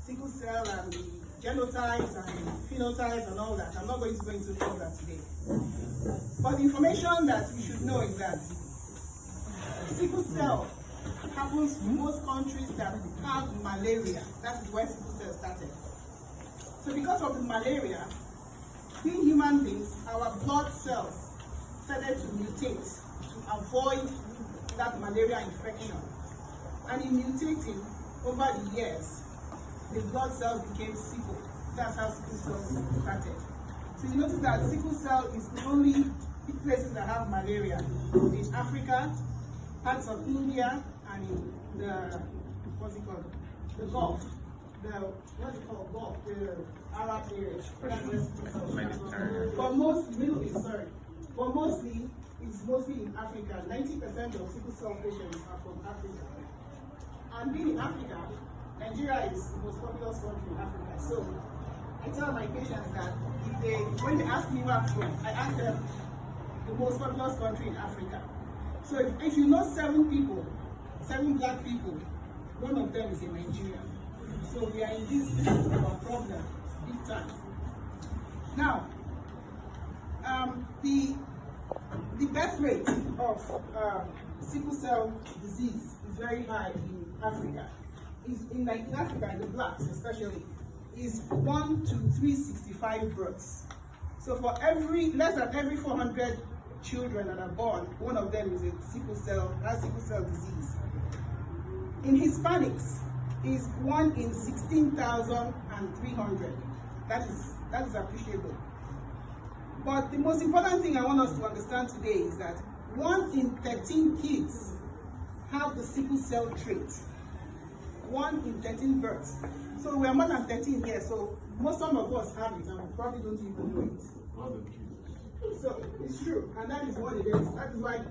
sickle cell and the genotypes and phenotypes and all that. I'm not going to go into all that today. But the information that we should know is that sickle cell happens in most countries that have malaria. That is where sickle cell started. So because of the malaria, being human beings, our blood cells started to mutate to avoid that malaria infection. And in mutating over the years, the blood cells became sickle. That's how sickle cells started. So you notice that sickle cell is the only places that have malaria in Africa, parts of India, and in the, the Gulf. The Arab area. But mostly, it's mostly in Africa. 90% of sickle cell patients are from Africa. And being in Africa, Nigeria is the most populous country in Africa. So I tell my patients that when they ask me where I'm from, I ask them the most populous country in Africa. So if you know 7 black people, one of them is in Nigeria. So we are in this is our problem, big time. Now, the birth rate of sickle cell disease is very high in Africa. In Africa, in the blacks especially, is 1 to 365 births. So for less than every 400 children that are born, one of them is a sickle cell disease. In Hispanics, is 1 in 16,300. That is appreciable. But the most important thing I want us to understand today is that 1 in 13 kids have the sickle cell trait. 1 in 13 births. So we are more than 13 here, so some of us have it and we probably don't even know it. So it's true, and that is what it is. That is why